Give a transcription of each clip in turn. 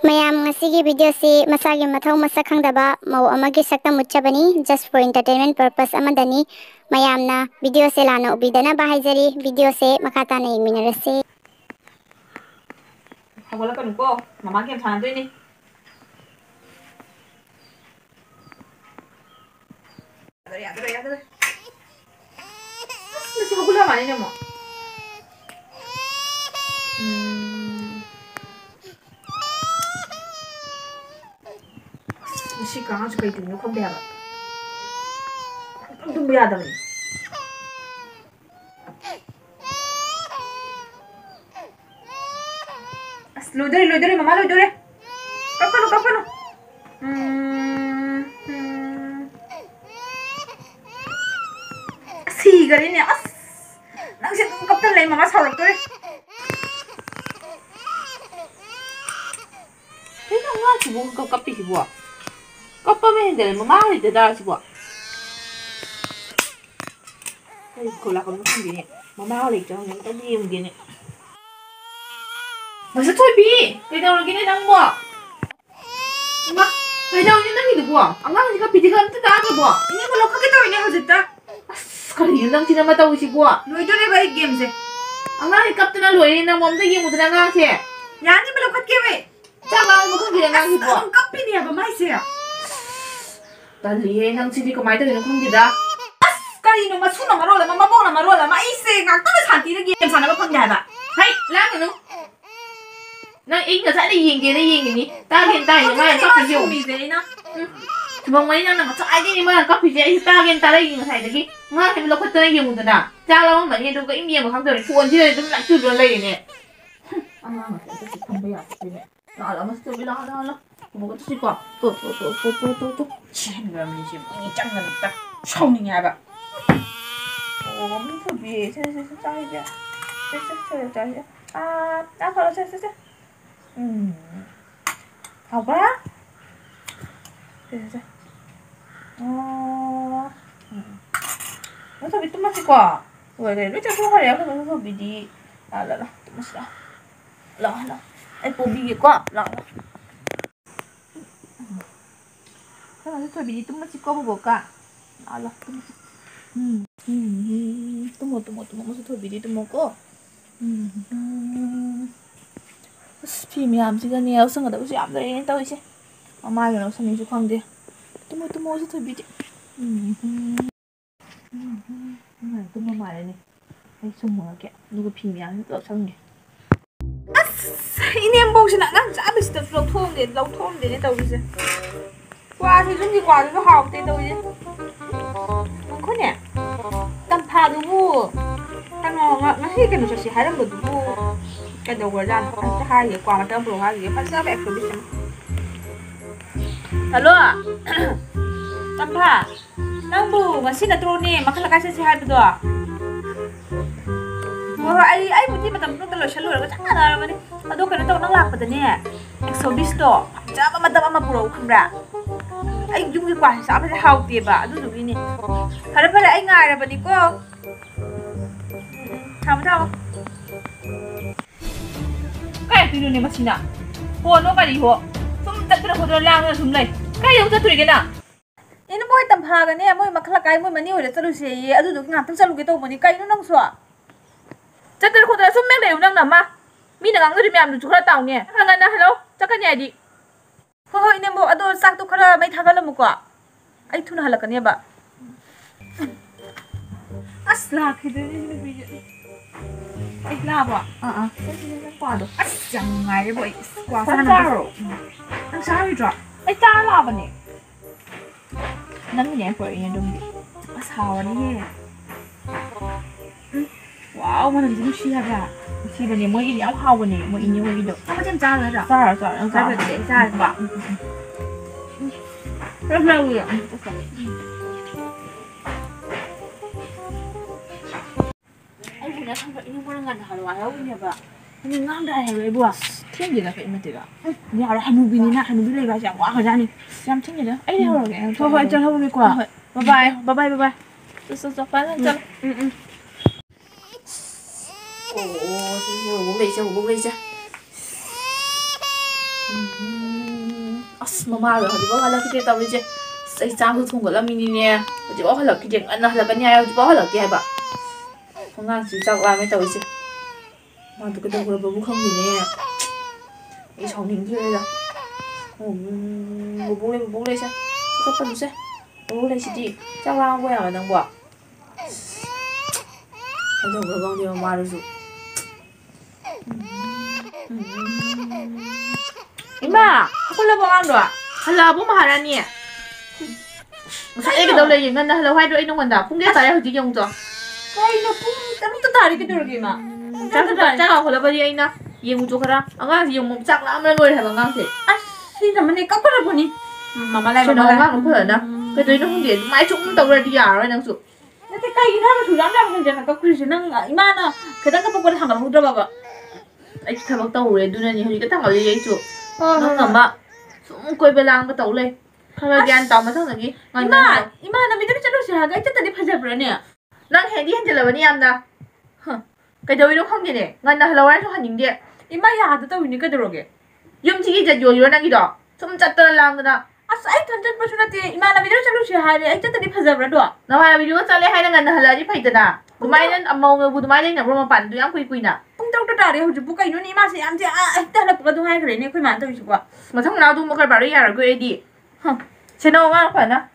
ꯃꯌꯥꯝ ꯉꯁꯤꯒꯤ ꯚꯤꯗꯤꯑꯣꯁꯤ ꯃꯁꯥꯒꯤ ꯃꯊꯧ ꯃꯁꯛ ꯈꯪꯗꯕ ꯃꯧ ꯑꯃꯒꯤ ꯁꯛꯇꯝ ꯎꯠꯆꯕꯅꯤ just for entertainment purpose ꯑꯃꯗꯅꯤ ꯃꯌꯥꯝꯅ ꯚꯤꯗꯤꯑꯣꯁꯦ ꯂꯥꯟꯅ ꯎꯕꯤꯗꯅꯕ ꯍꯥꯏꯖꯔꯤ ꯚꯤꯗꯤꯑꯣꯁꯦ ꯃꯈꯥ ꯇꯥꯅ ꯌꯦꯡꯃꯤꯟꯅꯔꯁꯤ ꯍꯧꯒꯠꯂꯛꯀꯅꯨꯀꯣ ꯃꯃꯥ ꯒꯦꯝ ꯁꯥꯟꯅꯗꯣꯏꯅꯤ ꯌꯥꯗ꯭ꯔꯦ ꯑꯁ ꯃꯁꯤ ꯍꯧꯒꯠꯂ ꯃꯥꯜꯂꯦꯅꯦ ꯑꯃꯨꯛ ꯃꯁꯤ ꯀꯥꯡꯁꯨ ꯀꯩ ꯇꯧꯔꯤꯅꯣ ꯈꯪꯗꯦ ꯍꯥꯏꯕ ꯇꯨꯝꯕ ꯌꯥꯗꯕꯅꯤ ꯑꯁ ꯂꯣꯏꯗꯣꯔꯦ ꯃꯃꯥ ꯂꯣꯏꯗꯣꯔꯦ ꯀꯞꯀꯅꯨ 시가리네 아스 낭시 눈 깜짝 내 마마 사올더래 이거 뭐 지금 깜깜이 지금 깜깜이 했는데 마마 하리대다 지금 이 콜라 좀 생기네 마마 하리 좀 떠지 움기네 무슨 토비 대다오기네 낭뭐 엄마 대다오니 낭이 누구야 안강이가 비디가 한테 나한테 뭐 이네 걸로 크게 떠이네 하졌다 Kali yun ang sinamataw si Buwa. Loy doon ba yung game se? Ang nangit kapto na loy, nang mom tagi mo doon nga siya. Yan, di ba lukat kaya eh? Tsaka mo kang gila nga si Buwa. Ang kapi niya ba may siya? Dali, nang sindi ko may tayo nung kong gida. As! Kali nung masuna marola, mamabong na marola, maise nga. Kano sa hati na game sana ba pang gada? Hay, lang ano? Nang ing na sana yung gina yung gini. Tagin tayo, may kapi yung. Bang may nang nakasakay din mga kapi siya, itagin taray yung sa'yo lagi. Nga, kami lokot na yung mundo na. Tsaka lang man, yun ka imiyang makang doon. Kuwan sila, doon lang tudon lang yun eh. Ang nga, ito si Pambaya. Nakalamas ito, bilang ka. Kumugot si Pa. To. Siya, nagramin siya. Ang itang na nagta. Shawning nga ba? Oo, may sabi. Sige, tsaka siya. Sige, tsaka siya. Nakala siya. Hao ba? Sige. Masa itu masih kuah. Wah, lu cakap hari aku tu bidi. Lah, tu masih lah. Bidi kuah, lah. Kalau tu bidi tu masih kuah buka. Lah, tu masih. Tunggu, masih tu bidi tu mau ko. Film yang sih kan ni, aku sangat aku siap dah ini tahu sih. Mama yang aku sini juga dia. Tunggu, masih tu bidi. 또 말이네. 정말게 누구 비밀 또 정해. 아싸 이년 봉신 안 짜듯이 또 통데 떠오르지. 과지 좀지 과지도 하옵데 떠오르지. 그네. 땀파두고 땅어 맛이 cái nó sẽ hai lần bữa cái đầu vừa ra ăn hai cái quả mà tao bổ hai cái phát ra vẻ của biết alo 땀파 낭부 masih troni makala kasi si habi doa ai buti matam no talo shalo ga changa na mani ado kana to nang lakpa ne exobis to jama matam ama puro khambra ai jungi kwa sa ba hauti ba adu du ni pare ai ngai ra bani ko tham kai pinu ne masina ho no kari ho sum tatra ko lang na sum lai kai yau taturi ke na ini boy tamphaga ne moy makhala kai moy mani ore chalu se ye adu du ngam tang chalu ge to mani kai no nang so chatar ko da sum mek le nang na ma mi na ngang ri myam du chura taw ne hanga na hello chakan ya di ho ine mo adu sak tu khara mai thagal mu ko ai thuna halakani ba asla khide ni bi ai la ba kwa do as jang ngai boy kwa sa na nang sa ri dra ai ta la ba ne nắng nhẹ của anh đông sao này wow mà làm gì xí hả xí bên này mới đi áo hao bên này mới nhiều cái được không có chân cha rồi anh cha được để cha bạn rất lâu rồi anh cũng đã không phải nhưng mà ngàn hào loài không nhỉ bà nhưng ngang đây rồi bùa thiên gì là phải mà tự ạ nhà là hanu bini na hanu bini là chẳng quá thời gian đi xem thiên gì đó ấy đâu rồi thôi cho thôi đi qua bye bye cho phá lên cho bố về chưa ꯑꯁ ꯃꯃꯥꯗꯣ ꯍꯧꯖꯤꯛꯐꯥꯎ ꯍꯜꯂꯛꯈꯤꯗꯦ ꯇꯧꯔꯤꯁꯦ ꯑꯁ ꯑꯩ ꯆꯥꯛꯁꯨ ꯊꯣꯡꯒꯠꯂꯝꯃꯤꯅꯤꯅꯦ ꯍꯧꯖꯤꯛꯐꯥꯎ ꯍꯜꯂꯛꯈꯤꯗꯦ ꯉꯟꯅ ꯍꯜꯂꯛꯀꯅꯤ ꯍꯥꯏ ꯍꯧꯖꯤꯛꯐꯥꯎ ꯍꯜꯂꯛꯇꯦ ꯍꯥꯏꯕ ꯑꯉꯥꯡꯁꯤ ꯆꯥꯛ ꯂꯥꯝꯃꯦ ꯇꯧꯔꯤꯁꯦ ꯃꯥꯗꯣ ꯀꯩꯗꯧꯈ꯭ꯔꯕꯕꯨ ꯈꯪꯗꯦꯅꯦ ꯑꯩ ꯁꯥꯎꯅꯤꯡꯈ꯭ꯔꯦꯗ ꯕꯣꯕꯣꯛ ꯂꯩꯁꯦ ꯆꯠꯄꯅꯨꯁꯦ ꯕꯣꯕꯣꯛ ꯂꯩꯁꯤꯗꯤ ꯆꯥꯛ ꯂꯥꯝꯃꯕꯣ ꯌꯥꯕ ꯅꯪꯕꯣ ꯀꯩꯗꯧꯈ꯭ꯔꯕ ꯈꯪꯗꯦ ꯃꯃꯥꯗꯨꯁꯨ 이마! 하콜라보 안도 할라보 마하라니 ngài cái đâu lấy ngân là hai đôi nó còn đã phun ghét tại hồi chỉ dùng cho cái nó phun tấm tất cả đi cái đường gì mà chắc là hồi là bao nhiêu anh na dùng cho khara ngang thì dùng một chắc lắm lên rồi hả ngang thì à xin là mình đi cắt cái đâu nhỉ mà lại cho nó ngang cũng phải đó cái đấy nó không để mãi chúng tàu ra đi à rồi năng sụp nó cái cây nó mà thủ lắm đâu mình chẳng có cái gì năng ấy mà nó cái đó cái bông cái thằng nào không đâu bà anh thằng bác tàu rồi đôi này cái thằng ở đây chú nó ngầm ạ cũng quay về làng cái tàu lên không gian tàu mà thằng này 이마 나 믿음이 짤로시 하가 이때까지 파자브라네 난 해디 현질러버니 암나 cái đôi nó không gì nè ngân là lâu rồi hành gì 이마 야도 또 위니까 들어게 염치기 저 요리로 나기도 좀 짰더라 랑그나 아 사이 던전 버슈나티 이마 나 믿음이 짤로시 하래 이때까지 파자브라도 나와 비디오 짤래 하는 ngân 할라지 파이드나 그마이는 암마오가 부두마이는 나브로마 반도 양 꾸이꾸이나 똥똥도 다리 호주 부가 이노니 이마시 암지 아 이때나 부가 동 하이 그래네 그만 또 있어 마상 나도 먹을 바로 야라 그 애디 제노가 파나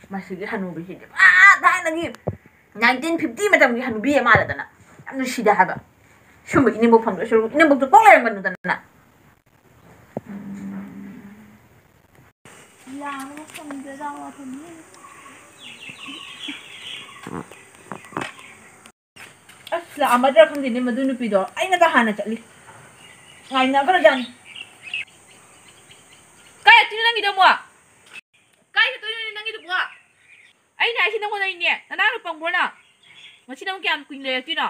마시기 하누비시 아 다이나기 1950 matαμ기 하누비에 말하다나 ꯌꯥꯝ ꯅꯨꯡꯁꯤꯗ 하바 shumꯕ 이님복 ꯐꯪꯗ꯭ꯔꯁꯨ 이님복도 꼭 ꯂꯩꯔꯝꯒꯅꯨꯗꯅ ꯌꯥꯝꯅ ꯐꯪꯗꯦꯗ ꯋꯥꯊꯅꯤ ꯑꯁ ꯂꯥꯛꯑꯝꯃꯗ꯭ꯔꯥ ꯈꯪꯗꯦꯅꯦ ꯃꯗꯨ ꯅꯨꯄꯤꯗꯣ ꯑꯩꯅꯒ ꯍꯥꯟꯅ ꯆꯠꯂꯤ ꯉꯥꯏꯅꯈ꯭ꯔꯖꯥꯠꯅꯤ ꯀꯥꯏ ꯆꯠꯇꯣꯏꯅꯣ ꯅꯪꯒꯤꯗꯣ ꯑꯃꯨꯛ ꯀꯥꯏ ꯆꯠꯇꯣꯏꯅꯣ ꯅꯪꯒꯤꯗꯨꯕꯨ ꯑꯩꯅ ꯍꯥꯏꯁꯤ ꯅꯪꯉꯣꯟꯗꯅꯤꯅꯦ ꯅꯅꯥꯎꯅ ꯄꯪꯕ꯭ꯔꯣꯅ ꯉꯁꯤ ꯅꯪ ꯀꯌꯥꯝ ꯀꯨꯏꯅ ꯂꯩꯔꯛꯇꯣꯏꯅꯣ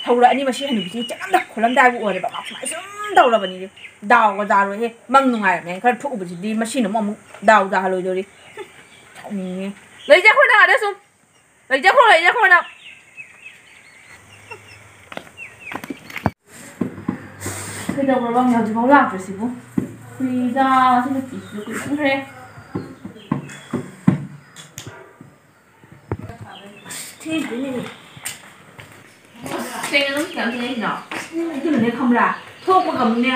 ꯍꯧꯔꯛꯑꯅꯤ ꯃꯁꯤ ꯍꯅꯨꯕꯤꯁꯤ ꯆꯠꯂꯝꯗ ꯈꯣꯠꯂꯝꯗꯥꯏꯕꯨ ꯑꯣꯏꯔꯦꯕ ꯃꯥ ꯁꯨꯃꯥꯏ ꯁꯨꯝ ꯇꯧꯔꯕꯅꯤ ꯗꯥꯎꯒ ꯗꯥꯔꯣꯏꯍꯦ ꯃꯪ ꯅꯨꯡꯉꯥꯏꯔꯝꯃꯦ ꯈꯔ ꯊꯣꯛꯎꯕꯁꯤꯗꯤ ꯃꯁꯤꯅ ꯑꯃꯨꯛ ꯗꯥꯎ ꯗꯥꯍꯜꯂꯣꯏꯗꯣꯔꯤ ꯁꯥꯎꯅꯤꯡꯉꯦ ꯂꯩꯖꯈ꯭ꯔꯣ ꯅꯪ ꯑꯗ ꯁꯨꯝ ꯂꯩꯖꯈ꯭ꯔꯣ ꯅꯪ ꯀꯩꯗꯧꯈ꯭ꯔꯕ ꯍꯧꯖꯤꯛꯐꯥꯎ ꯂꯥꯛꯇ꯭ꯔꯤꯁꯤꯕꯨ ꯀꯨꯏꯗ ꯃꯁꯤ ꯅꯨꯄꯤꯁꯤꯁꯨ ꯀꯨꯏꯃꯟꯈ꯭ꯔꯦ ꯊꯦꯡꯗ꯭ꯔꯤꯅꯦ ꯀꯩꯅꯣ ꯅꯪ ꯀꯌꯥꯝ ꯊꯦꯡꯉꯤꯅꯣ ꯑꯗꯨꯅꯅꯦ ꯈꯪꯕ꯭ꯔꯥ ꯊꯣꯛꯄꯒ ꯑꯃꯨꯛꯅꯦ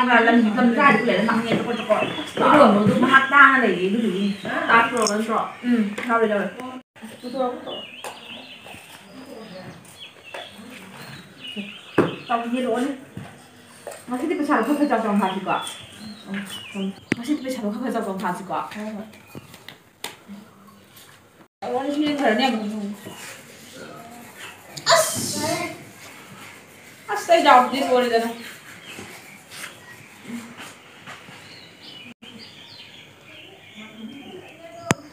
ꯂꯝꯖꯥꯏꯗ ꯂꯩꯔ ꯃꯪꯉꯦ ꯆꯀꯣ ꯏꯔꯣꯟꯕꯗꯨ ꯃꯍꯥꯛ ꯇꯥꯅ ꯂꯩꯌꯦ ꯑꯗꯨꯗꯨꯒꯤ ꯇꯥꯛꯄ꯭ꯔꯣ ꯅꯠꯇ꯭ꯔꯣ ꯂꯧꯔꯦ ꯇꯧꯒꯦꯔꯣꯅꯦ ꯉꯁꯤꯗꯤ ꯄꯩꯁꯥꯗꯣ ꯈꯔ ꯆꯥꯎ ꯐꯥꯁꯤꯀꯣ ꯉꯁꯤꯗꯤ ꯄꯩꯁꯥꯗꯣ ꯈꯔ ꯆꯥꯎ ꯐꯥꯁꯤꯀꯣ ꯋꯥꯔꯤ ꯁꯤꯖꯤꯟꯅꯔꯅꯦ ꯑꯁ ꯑꯩ ꯗꯥꯎꯗꯤ ꯂꯣꯏꯔꯦꯗꯅ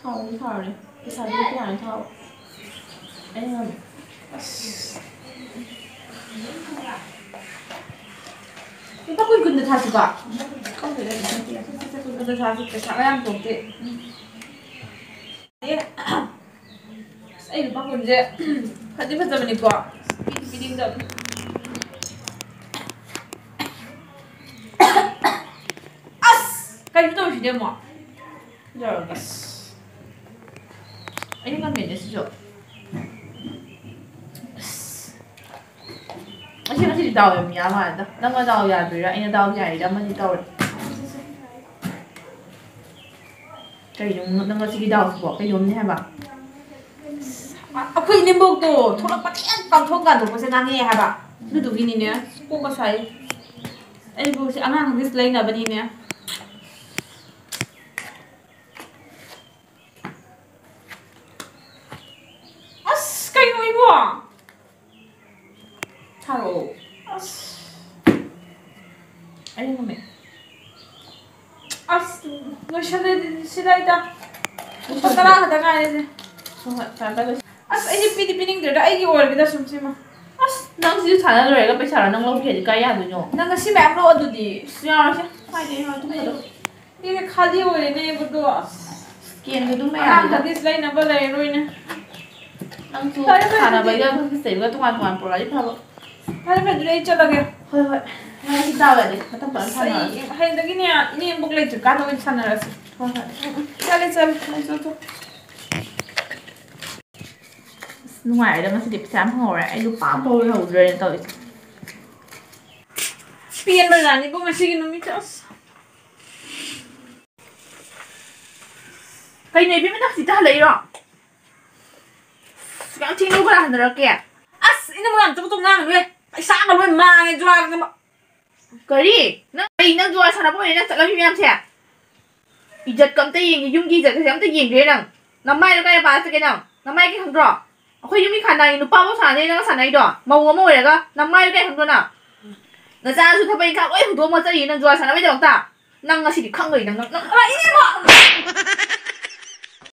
ꯊꯥꯎꯗꯤ ꯊꯥꯔꯦ ꯄꯩꯁꯥꯗꯤ ꯀꯌꯥꯅꯤ ꯊꯥꯎ ꯑꯩꯅ ꯂꯨꯄꯥ ꯀꯨꯟꯗ ꯊꯥꯁꯤꯀꯣ ꯈꯪꯗꯦꯗ ꯀꯨꯟꯗ ꯊꯥꯁꯤ ꯄꯩꯁꯥ ꯃꯌꯥꯝ ꯊꯣꯛꯇꯦ ꯑꯩ ꯂꯨꯄꯥ ꯀꯨꯟꯁꯦ ꯐꯗꯤ ꯐꯖꯕꯅꯤꯀꯣ ꯄꯤꯅꯤꯡꯗꯕ ꯀꯩꯅꯣ ꯇꯧꯔꯤꯁꯤꯗꯤ ꯑꯃꯨꯛ ꯀꯩꯗꯧꯔꯒꯦ ꯑꯩꯅ ꯉꯝꯃꯦꯅꯦ ꯁꯤꯁꯨꯉꯁꯤꯗꯤ ꯗꯥꯎ ꯌꯥꯝ ꯌꯥ ꯃꯥꯜꯂꯦꯗ ꯅꯪꯅ ꯗꯥꯎ ꯌꯥꯗ꯭ꯔꯤꯔꯥ ꯑꯩꯅ ꯗꯥꯎ ꯌꯥꯔꯤꯔꯥ ꯑꯃꯗꯤ ꯇꯧꯔꯦ ꯀꯩꯅꯣ ꯅꯪ ꯉꯁꯤꯒꯤ ꯗꯥꯎꯁꯤꯕꯣ ꯀꯩꯅꯣꯝꯅꯤ ꯍꯥꯏꯕ ꯑꯩꯈꯣꯏ ꯏꯅꯦꯝꯕꯣꯛꯇꯣ ꯊꯣꯛꯂꯛꯄꯗ ꯍꯦꯛ ꯄꯥꯡꯊꯣꯛ ꯀꯥꯟꯊꯣꯛꯄꯁꯦ ꯉꯥꯡꯉꯛꯑꯦ ꯍꯥꯏꯕ ꯑꯗꯨꯗꯨꯒꯤꯅꯤꯅꯦ ꯀꯣꯛꯀ ꯁꯥꯏ ꯑꯩꯕꯨ ꯁꯤ ꯑꯉꯥꯡ ꯍꯪꯒꯤꯁ ꯂꯩꯅꯕꯅꯤꯅꯦ ꯑꯁ ꯀꯩꯅꯣ 이거 ꯊꯥꯔꯛꯑꯣ ꯑꯩꯅ ꯉꯝꯃꯦ ꯑꯁ ꯂꯣꯏꯁꯜꯂꯦ ꯁꯤꯗꯩꯗ ꯂꯨꯄꯥ 10 ꯈꯛꯇ ꯉꯥꯏꯔꯦꯁꯦ ꯍꯣꯏ ꯍꯣꯏ ꯊꯥꯔꯛꯑꯒ ꯑꯁ ꯑꯩꯗꯤ ꯄꯤꯗꯤ ꯄꯤꯅꯤꯡꯗ꯭ꯔꯦꯗ ꯑꯩꯒꯤ ꯑꯣꯏꯔꯒꯦꯗ ꯁꯨꯝ ꯁꯤꯃ ꯑꯁ ꯅꯪ ꯁꯤꯁꯨ ꯁꯥꯟꯅ ꯂꯣꯏꯔꯒ ꯄꯩꯁꯥꯔꯣ ꯅꯪ ꯂꯧꯒꯦꯗꯤ ꯀꯥꯏ ꯌꯥꯗꯣꯏꯅꯣ ꯅꯪ ꯉꯁꯤ ꯃꯌꯥꯝ ꯂꯧ ꯑꯗꯨꯗꯤ ꯌꯥꯔꯣꯏꯁꯦ ꯀꯥꯏꯗꯩ ꯑꯗꯨꯝꯕꯗꯣ 이게 खाली ꯑꯣꯏꯔꯦꯅꯦ 이것도 ꯀꯦꯟꯒ ꯑꯗꯨꯝ ꯑꯉꯥꯡ ꯃꯌꯥꯝꯗ ꯍꯒꯤꯁ ꯂꯩꯅꯕ ꯂꯩꯔꯣꯏꯅꯦ ꯅꯪꯁꯨ ꯐꯔꯦ ꯐꯔꯦ ꯁꯥꯟꯅꯕꯒ ꯍꯒꯤꯁ ꯂꯩꯕꯒ ꯇꯣꯉꯥꯟ ꯄꯨꯔꯛꯑꯗꯤ ꯐꯕ ꯐꯔꯦ ꯐꯔꯦ ꯑꯗꯨꯗꯤ ꯑꯩ ꯆꯠꯂꯒꯦ ꯍꯣꯏ ꯍꯣꯏ ꯅꯪ ꯁꯤ ꯇꯥꯒꯗꯤ ꯃꯇꯝ ꯃꯇꯝ ꯑꯩ ꯁꯥꯟꯅꯔꯁꯤ ꯍꯌꯦꯡꯗꯒꯤꯅꯦ ꯏꯅꯦꯝꯕꯣꯛ ꯂꯩꯇ꯭ꯔꯤꯀꯥꯟꯗ ꯑꯣꯏꯅ ꯁꯥꯟꯅꯔꯁꯤ ꯍꯣꯏ ꯍꯣꯏ ꯆꯠꯂꯦ ꯆꯠꯂꯦ ꯆꯠꯊꯣꯛ ꯑꯁ ꯅꯨꯡꯉꯥꯏꯔꯦꯗ ꯉꯁꯤꯗꯤ ꯄꯩꯁꯥ ꯌꯥꯝ ꯐꯪꯍꯧꯔꯦ ꯑꯩ ꯂꯨꯄꯥ ꯑꯃꯐꯥꯎ ꯂꯩꯍꯧꯗ꯭ꯔꯦꯅ ꯇꯧꯔꯤꯁꯦ ꯄꯦꯟꯕꯖꯥꯠꯅꯤꯀꯣ ꯉꯁꯤꯒꯤ ꯅꯨꯃꯤꯠꯁꯦ ꯑꯁ ꯀꯩꯅꯣ ꯏꯕꯦꯝꯃ ꯅꯪ ꯍꯧꯖꯤꯛꯇ ꯍꯜꯂꯛꯏꯔꯣ ꯌꯥꯝ ꯊꯦꯡꯅ ꯀꯅꯥ ꯍꯟꯅꯔꯛꯀꯦ ꯑꯁ ꯏꯅꯝꯃ ꯌꯥꯝ ꯆꯕꯠ ꯆꯕꯠ ꯉꯥꯡꯒꯅꯨꯍꯦ ꯄꯩꯁꯥꯒ ꯂꯣꯏ ꯃꯥꯡꯉꯦ ꯖꯨꯋꯥꯔꯒ ꯀꯔꯤ ꯅꯪ ꯀꯩ ꯅꯪ ꯖꯨꯋꯥꯔ ꯁꯥꯟꯅꯕ ꯑꯣꯏꯔꯦ ꯅꯪ ꯆꯠꯂꯝꯃꯤ ꯃꯌꯥꯝꯁꯦ ꯏꯖꯠꯀ ꯑꯝꯇ ꯌꯦꯡꯉꯤ ꯌꯨꯝꯒꯤ ꯏꯖꯠꯀꯁꯦ ꯑꯝꯇ ꯌꯦꯡꯗ꯭ꯔꯦ ꯅꯪ ꯅꯃꯥꯏꯗꯣ ꯀꯥꯏ ꯄꯥꯔ ꯆꯠꯀꯦ ꯅꯪ ꯅꯃꯥꯏ ꯀꯩ ꯈꯪꯗ꯭ꯔꯣ ꯑꯩꯈꯣꯏ ꯌꯨꯝꯒꯤ ꯈꯥꯟꯅꯥꯒꯤ ꯅꯨꯄꯥꯐꯥꯎ ꯁꯥꯟꯅꯩ ꯅꯪ ꯁꯥꯟꯅꯩꯗꯣ ꯃꯧ ꯑꯃ ꯑꯣꯏꯔꯒ ꯅꯃꯥꯏꯗꯣ ꯀꯩ ꯈꯪꯗ꯭ꯔꯣ ꯅꯪ ꯅꯆꯥꯁꯨ ꯊꯕꯛ ꯏꯪꯈꯥꯡ ꯂꯣꯏ ꯍꯨꯟꯗꯣꯛꯑꯝꯃꯒ ꯆꯠꯂꯤ ꯅꯪ ꯖꯨꯋꯥꯔ ꯁꯥꯟꯅꯕꯩꯗꯃꯛꯇ ꯅꯪ ꯉꯁꯤꯗꯤ ꯈꯪꯉꯣꯏ ꯅꯪ